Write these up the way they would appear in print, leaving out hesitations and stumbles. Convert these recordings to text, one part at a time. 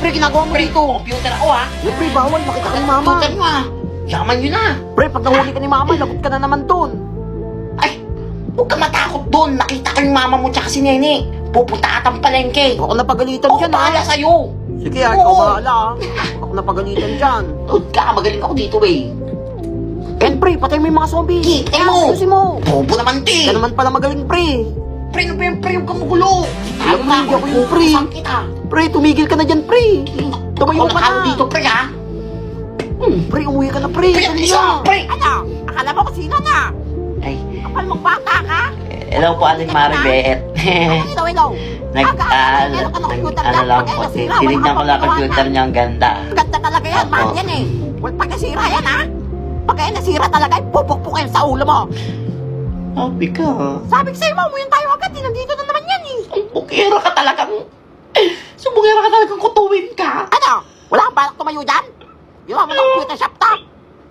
pre, ginagawa mo dito. Computer ako ha. Pre, bawal, makita ka ni mama. Computer mo ha. Yaman yun na. Pre, pag nahuli ka ni mama, lagot ka na naman dun. Ay, huwag ka matakot doon. Nakita ko yung mama mo tsaka si Nene. Pupunta atang palengke. Ako napagalitan Ako dyan, ha? bahala sa'yo. Sige, ikaw bahala, ha? Ako napagalitan dyan. Tod ka, magaling ako dito eh. Ken, pre, patay mo yung mga zombies. Patay mo. Ayusin mo. Bobo naman di. Ka naman pala magaling, pre. Pre, ano ba yung pre? Huwag kang magulo. Alam mo, hindi ako yung pre. Saan kita? Pre, tumigil ka na dyan, pre. Tumayo ka na. dito, pre ha. Pre, umuwi ka na, pre. Pre, Dali isa, na. pre. Ano? Akala mo kung sino na? Ay, Kapal mong bata ka? hello po, Aling Maribet. Ilaw. Ano lang po, tinignan ko lang computer niya, ang ganda. Ganda talaga yan, Opo. mahal yan eh. Huwag pag nasira yan, ha? Pag kaya nasira talaga, pupukpukin sa ulo mo. Sabi ka. Sabi ko sa'yo, umuwiin tayo agad, nandito na naman yan eh. Ang bukira ka talagang... Sumukira ka talagang kutuwin ka. Ano? Wala kang balak tumayo dyan? Ginawa mo ng computer shop ta?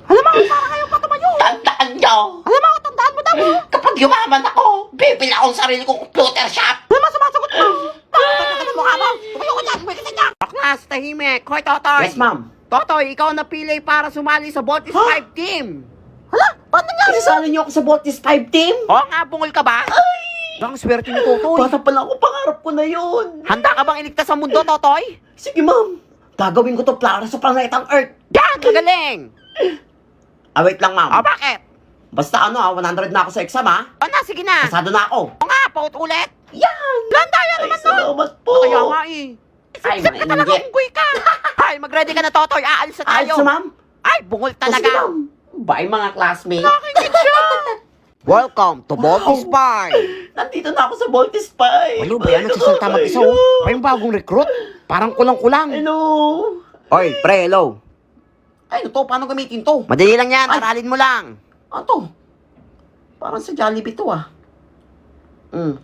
Alam mo, para kayo pa tumayo. Tandaan nyo. Alam mo, tandaan mo daw. Kapag yumaman ako, bibili akong sarili kong computer shop. Alam mo, sumasagot mo. Bakit ka mukha mo? Tumayo ko dyan, umuwi ka dyan. Baklas, tahimik. Hoy, Totoy. Yes, ma'am. Totoy, ikaw napili para sumali sa Voltis 5 team. Hala, ba't nangyari? Isasali niyo ako sa Voltis 5 team? Oo nga, bungol ka ba? Ay! Ang swerte ni Totoy. Bata pala ako, pangarap ko na yun. Handa ka bang iligtas sa mundo, Totoy? Sige, ma'am. Gagawin ko to para sa planetang Earth. Yan, magaling. Wait lang, ma'am. Bakit? Basta 100 na ako sa exam, ha? O na, sige na. Pasado na ako. O nga, paut ulit. Yan! Landaya Ay, naman nun. salamat po. Kaya nga eh. Ay, Isip ka talaga mainggit. unggoy ka. Ay, mag-ready ka na, Totoy. Aalis na tayo. Ayos na, ma'am. Ay, bungol Sige, talaga. ma'am. Bye, mga classmates. Nakikit siya. Welcome to Voltis 5. Nandito na ako sa Voltis 5. Ano ba yan? Nagsasalta mag-isa oh. Ay, yung bagong recruit. Parang kulang-kulang. Hello. Oy, pre, hello. Ay, ito, paano gamitin to? Madali lang yan. Ay. Aralin mo lang. Ano to? Parang sa Jollibee to, ah.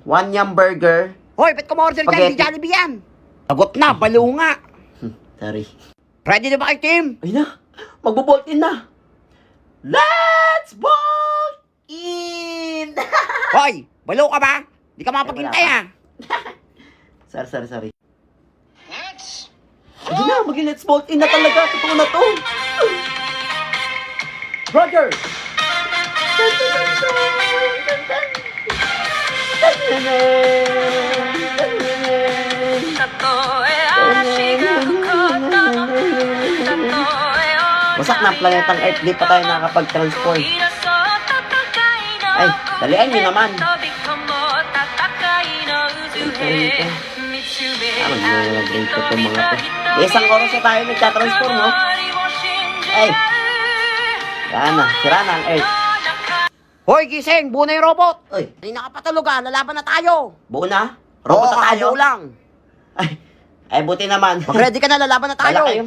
One yum burger. Hoy, ba't kumorder ka? Hindi Spaghetti. Jollibee yan. Sagot na, baliw nga. Sorry. Ready na ba kayo, team? Ay na, magbo-bolt in na. Let's bolt in! Hoy, baliw ka ba? Hindi ka makapaghintay Wala ah. Sorry. Sige na, mag-let's bolt in na talaga. Totoo na to. Roger! Wasak na ang planetang Earth, di pa tayo nakakapag-transform. Ay, dalian nyo naman. Mag-lagay ko itong mga to. Isang oras na tayo nagtatransform, no? Ay! Sira na ang Earth. Hoy, gising, buo na yung robot. Ay, Hindi nakapatulog ah, lalaban na tayo. buo na? Robot na tayo? kakabuo lang. Ay, buti naman. Mag-ready ka na, lalaban na tayo. Wala kayo.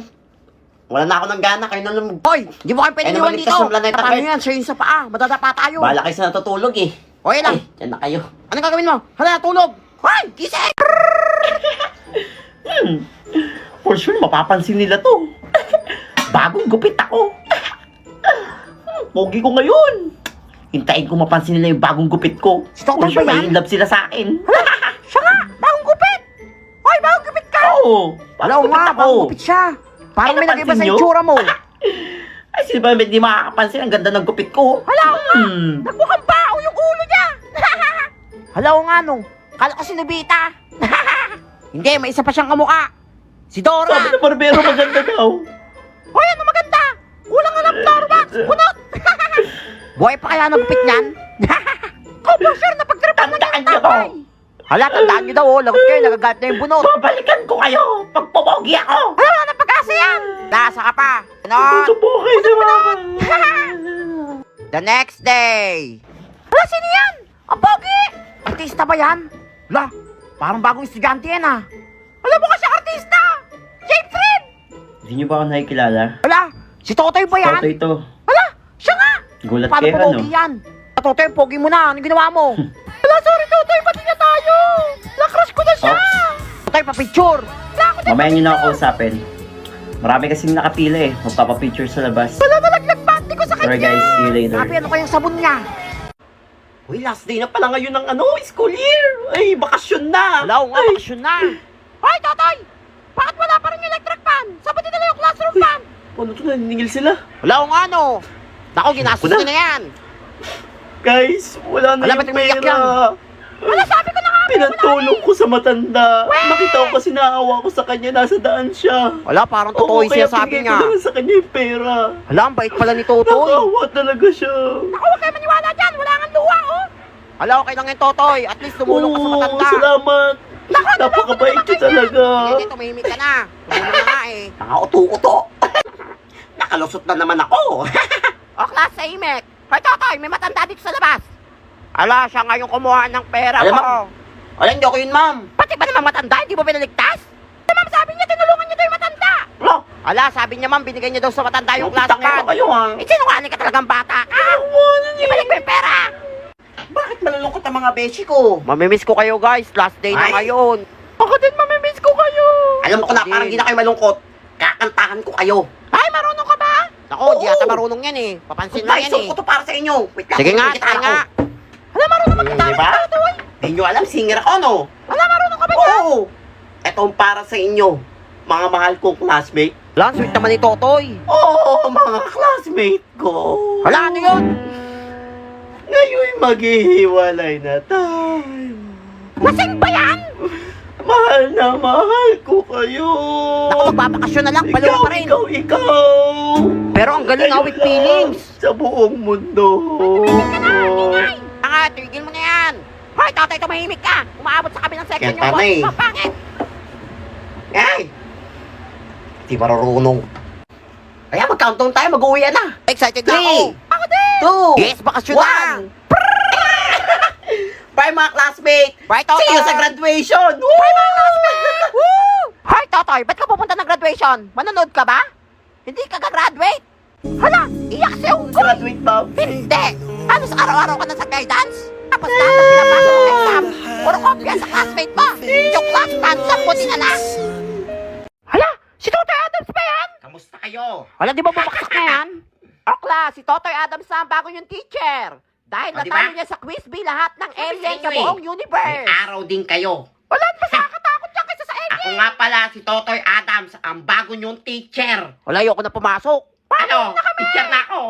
Wala na ako ng gana, kayo na lumag... Hoy, di mo kayo pwede Ay, iwan naman, dito. ligtas ng planeta, Paano Kurt. yan? Siya yung sa paa. Madadapa tayo. Bahala kayo sa natutulog eh. Hoy lang. Ay, dyan na kayo. Anong gagawin mo? Hala, tulog. Hoy, gising. For sure, mapapansin nila to. Bagong gupit ako. Pogi ko ngayon. Hintayin ko mapansin nila yung bagong gupit ko. Si Totoy For sure, ba yan? may in love sila sa akin. Siya nga, bagong gupit. Hoy, bagong gupit ka. Oo, bagong gupit ako. bagong gupit siya. Parang Ay, may nag-iba napansin sa nyo? itsura mo. Ay, sino ba hindi makakapansin? Ang ganda ng gupit ko. Hala, Hmm. nagmukhang bao yung ulo niya. Hala, nga no. Kala ko si Nobita. Hindi, may isa pa siyang kamukha. Si Dora. Sabi ng barbero, maganda daw. Hoy, ano maganda? Kulang nga ng floor wax. Bunot. Buhay pa kaya ng gupit niyan? Kopo, sure, napagtripan na Tandaan niya niyo yung to. tatay. Hala, tandaan niyo daw, oh. Lagot kayo, nagagat na yung bunot. Babalikan ko kayo pag pumogi ako. Hala, wala na pag-asa yan. Lasa ka pa. Bunot. Subukin naman. The next day. Hala, sino yan? Ang pogi. Artista ba yan? Hala, parang bagong estudyante yan ah. Hala, mukha siya artista. James Reid. Hindi niyo ba ako nakikilala? Hala, si Totoy ba yan? Toto ito. Hala, siya nga. Gulat Paano kayo, pumogi ano? yan? Totoy, pogi mo na. Anong ginawa mo? Hala, sorry Totoy, pati niya tayo. Nakrush ko na siya. Totoy, papicture. Hala, ako din. Mamaya niyo na ako usapin. Marami kasing nakapila eh. Magpapapicture sa labas. Hala, nalaglag bati ko sa kanya. Sorry guys, see you later. Sabi, ano kayang sabon niya? Uy, last day na pala ngayon ng school year. Ay, bakasyon na. Hala, nga, bakasyon na. Hoy, Totoy! Bakit wala pa rin yung electric Ano to, naniningil sila? Wala akong ano. Naku, ginastos Wala. ko na yan. Guys, wala na Wala, yung ba't umiiyak pera. Wala, sabi ko na nga. Pinatulong ko sa matanda. Nakita ko kasi naawa ko sa kanya, nasa daan siya. Wala, parang totoo yung kaya sinasabi binigay niya. ko na lang sa kanya yung pera. Wala, ang bait pala ni Totoy. Nakawa talaga siya. Ako, huwag kayo maniwala dyan. Wala nga luha, oh. Wala, okay lang yung Totoy. At least tumulong ka sa Oo, matanda. salamat. Napakabait niya talaga. Hindi, tumahimik ka na. Tumulong na nga eh. Nakauto-uto. Nakalusot na naman ako. O, class sa Imek. Hoy, Totoy, may matanda dito sa labas. Ala, siya nga yung kumuha ng pera Alam ko. mo, Ay, hindi ako yun, ma'am. Pati ba naman matanda, hindi mo pinaligtas? Eh, ma'am, sabi niya, tinulungan niya daw yung matanda. Lo, Ala, sabi niya, ma'am, binigay niya daw sa matanda yung class tangina card. kayo, ha? Eh, sinungaling ka talagang bata ka. Ibalik mo yung pera. Bakit malulungkot ang mga beshi ko? Mamimiss ko kayo, guys. Last day na Ay. ngayon. Ako din, mamimiss ko kayo. Alam mo ko na Hindi. parang hindi na kayo malungkot. Kakantahan ko kayo. Ay, marunong ka ba? Ako, di Oo. ata marunong yan eh. Papansin lang yan Naisok eh. ko to para sa inyo. Wait lang, Sige nga, may gitara sige nga. ko. Ala, marunong mag-gitara Diba? ka, Totoy. Di nyo alam, singer ako, no? Ala, marunong ka ba yan? Oo. Etong para sa inyo, mga mahal kong classmate. Ala, ang sweet naman ni Totoy. Oo, mga classmate ko. Ala, ano yun? Ngayon maghihiwalay na tayo. Lasing ba yan? Mahal na mahal ko kayo. Ako, magbabakasyon na lang, baliw pa rin. Ikaw. Pero ang galing ah, with feelings. Sa buong mundo. Nga, tigil mo na yan. Hoy, Totoy, tumahimik ka. Umaabot sa kabilang section Yan, yung tama eh. boss. Pangit. Ay! Di marurunong. Kaya mag-countdown tayo, mag-uwi na. Excited na ako. Three. Ako din. 2, Yes, bakasyon na. Bye mga classmate! Bye, Totoy. See you sa graduation! Bye, mga classmates. Woo! Hoy, Totoy, ba't ka pupunta ng graduation? Manonood ka ba? Hindi ka gagraduate. Hala, iyak si Unggoy. Graduate, ma'am. Hindi. Ano sa araw-araw ka na sa guidance? Tapos lahat ng pinapasok ng exam. Puro kopya sa classmate mo. Yung class pansang mo din na. Hala, si Totoy Adams ba yan? Kamusta kayo? Hala, di ba bumaksak na yan? O class, si Totoy Adams na ang bago yung teacher. Dahil O, di natalo ba? niya sa quiz bee lahat ng alien sa inyo eh. buong May universe. araw din kayo. Wala, mas nakakatakot yan kaysa sa alien. Ako nga pala si Totoy Adams, ang bago niyong teacher. Wala, ayoko na pumasok. Ano? Teacher na ako.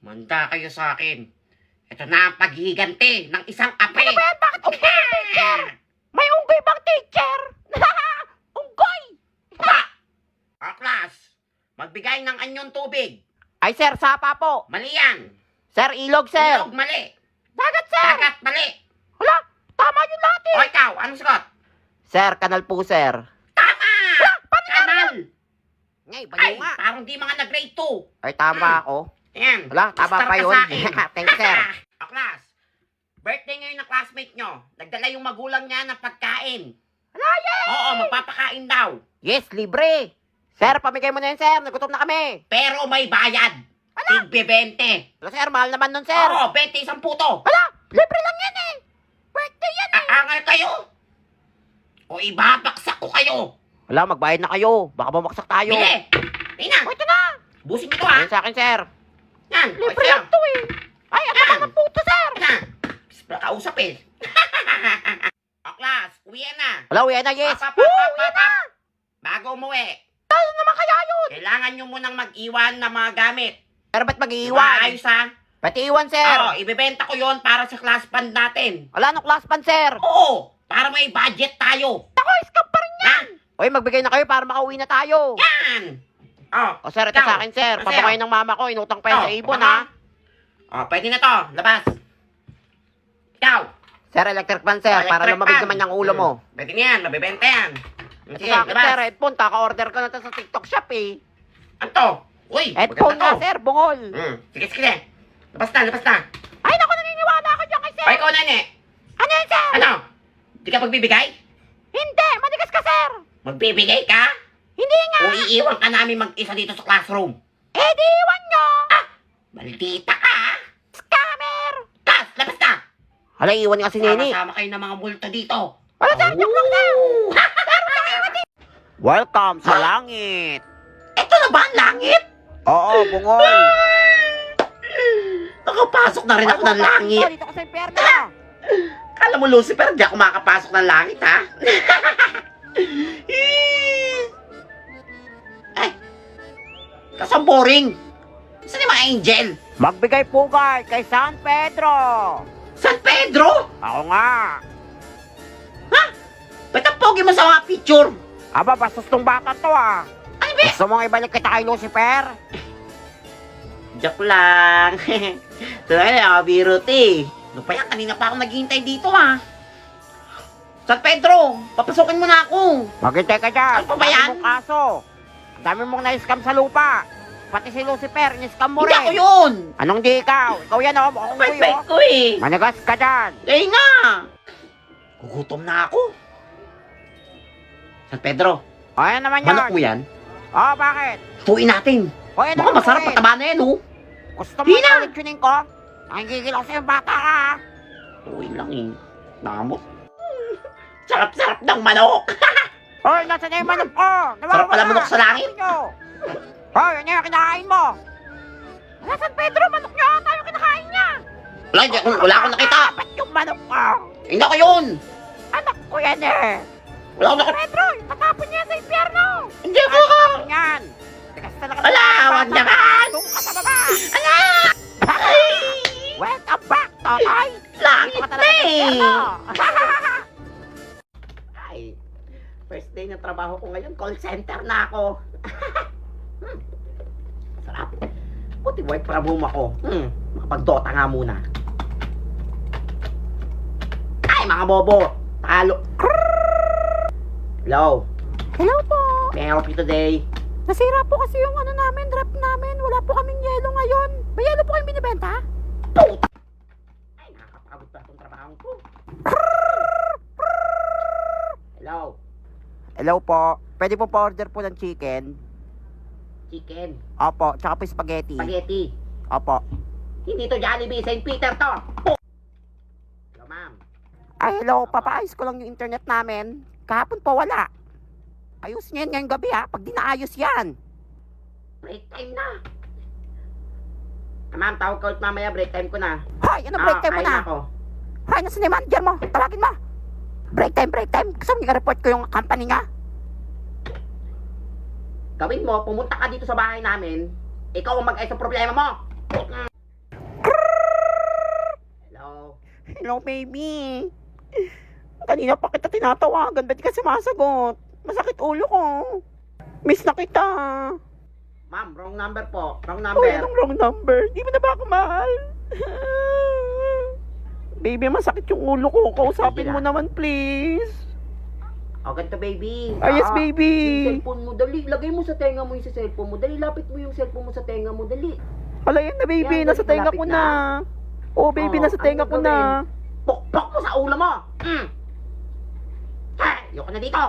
Manda kayo sa akin. Ito na ang paghihiganti ng isang ape. Ano ba yan? Bakit unggoy ang teacher? May unggoy bang teacher? Unggoy! O class, magbigay ng anyong tubig. Ay, sir, sapa po. Mali yan. Sir, ilog, sir. Ilog, mali. Dagat, sir. Dagat, mali. Wala, tama yun lahat eh. O ikaw, anong sagot? Sir, kanal po, sir. Tama! Kanal! Ngay, Ay, baliw nga. parang di mga nag-grade 2. Ay, tama ako. Yan. Wala, tama Star pa ka yun. sa akin. Thanks, sir. O class, birthday ngayon ng classmate nyo. Nagdala yung magulang niya ng pagkain. Wala, yay! Oo, magpapakain daw. Yes, libre. Sir, pamigay mo na yun, sir. Nagutom na kami. Pero may bayad. Tigbe 20. Wala, sir, mahal naman nun, sir. Oo, 20 isang puto. Wala, libre lang yan eh. Birthday yan eh. Aangal kayo. O ibabaksak ko kayo. Wala, magbayad na kayo. Baka bumaksak tayo. Bili. Tina, O, ito na. busin nyo to ha. Ayun sa akin, sir. Yan. Libre lang to eh. Ay, ang baka ng puto, sir. Yan. Kausap eh. O class, uwi na. Wala, uwi na, yes. Pap, pap, Woo, pap, uwi pap, na. pap. Bago umuwi, Ano naman kaya yun? kailangan nyo munang mag-iwan ng mga gamit. Sir, ba't Diba, mag-iiwan? ayos ha? Pati iwan, sir. Oo, ibebenta ko yon para sa class fund natin. Wala nung class pan, sir. Oo, para may budget tayo. Ako, scam pa rin yan. Ha? Uy, magbigay na kayo para makauwi na tayo. Yan! Oh, O, sir, ito ikaw. sa akin, sir. Ano Papakain sa'yo? ng mama ko. Inutang pa yan Oh, sa ibon, baka? ha? Oh, pwede na to. Labas. Ikaw. Sir, electric fan, sir. Para Electric lumabig fan. naman yung ulo mo. Pwede na yan. Mabibenta yan. Ito Sige, sa akin, labas. sir. Headphone. Kaka-order ko na to sa TikTok shop, eh. Ano to? Uy, Headphone maganda na, to. sir. Bungol. Sige, sige. Labas na, labas na. Ay, naku, naniniwala ako dyan kay sir. Ay, ikaw na, ne. Ano yan, sir? Ano? Di ka magbibigay? Hindi. Manigas ka, sir. Magbibigay ka? Hindi nga. O iiwan ka namin mag-isa dito sa classroom? Eh, di iwan nyo. Maldita ka, ha? Scammer. Tas, labas na. Hala, iwan nga si Nini. Sama kayo ng mga multo dito. Wala, sir. Joke lang, sir. Ooh. Welcome sa langit. Ito na ba ang langit? Oo, bungol. Nakapasok na rin ako ng langit. Dito ko sa impyerno. Kala mo, Lucifer, di ako makakapasok ng langit, ha? Ang boring. Saan yung mga angel? Magbigay pugay kay San Pedro. San Pedro? Ako nga. Ba't ang pogi mo sa mga picture? Aba, bastos tong bata to ah. Ano ba? Gusto mong ibalik kita kay Lucifer? Joke lang. Ito na lang, biro ti. Ano pa yan? Kanina pa ako naghihintay dito San Pedro, papasukin mo na ako. Maghintay ka dyan. Ano pa ba yan? Ang dami mong kaso. Ang dami mong na-scam sa lupa. Pati si Lucifer, ni-scam mo Hindi rin. ako yun. Anong di ikaw? Ikaw yan oh, mukhang Perfect kuyo. ko eh. Manigas ka dyan. Kaya nga. Gugutom na ako. San Pedro, O, yan naman yan. manok mo yan? Oh, bakit? Tuin natin. O, yan Baka masarap pataba na yan, Gusto mo Hina! ulit tunin ko? Nakikigil ako sa'yo bata ka. Tuin lang eh. Namot. Sarap-sarap ng manok. Hoy, nasa na yung manok ko? Sarap pala manok sa langit. Hoy, yan yung kinakain mo. Wala, San Pedro, manok niya. Tayo kinakain niya. Wala akong nakita. Ba't yung manok ko? Hindi ako yun. Anak ko yan eh. Wala akong nakita. Pedro, patapon niya sa impyerno. Hindi ako. Patapon yan. Tigas talaga. Ala, wag naman. Doon ka sa baba. Ala! Ay! Welcome back, Totoy. Langit Ka na talaga sa eh. impyerno. Ay, first day ng trabaho ko ngayon, call center na ako. Sarap. Buti work from home ako. Makapag-dota nga muna. Ay, mga bobo. Talo. Hello. Hello po. May I help you today? Nasira po kasi yung ano namin, draft namin. Wala po kaming yelo ngayon. May yelo po kayong binibenta? Puta! Ay, nakakapagod pa itong trabaho ko. Hello. Hello po. Pwede po pa-order po ng chicken? Chicken. Opo, tsaka po spaghetti. Spaghetti. Opo. Hindi to Jollibee, St. Peter to. Hello, ma'am. Ay, hello. Papaayos ko lang yung internet namin. Kahapon po wala. Ayos niyan ngayong gabi ha. Pag di naayos yan. Break time na. Ma'am, tawag ka ulit mamaya. Break time ko na. Hoy, ano break time mo kain na? ako. Hoy, nasa na yung manager mo? Tawagin mo. Break time, break time. Gusto mo report ko yung company niya? Gawin mo, pumunta ka dito sa bahay namin. Ikaw ang mag-ayos sa problema mo. Hello. Hello, baby. Kanina pa kita tinatawagan. Ba't di ka sumasagot? Masakit ulo ko. Miss na kita. Ma'am, wrong number po. Wrong Hoy, number. anong wrong number? Di mo na ba ako mahal? Baby, masakit yung ulo ko. Kausapin mo naman, please. O, ganito, baby. Yes, Yung baby. cellphone mo, dali. Lagay mo sa tenga mo yung sa cellphone mo. Dali, lapit mo yung cellphone mo sa tenga mo. Dali. Hala, yan na, baby. Yan, Nasa malapit tenga ko na. Oh, baby, Oh, nasa tenga ano ko na. Pokpok mo sa ulo mo. Ha! Ayoko na dito.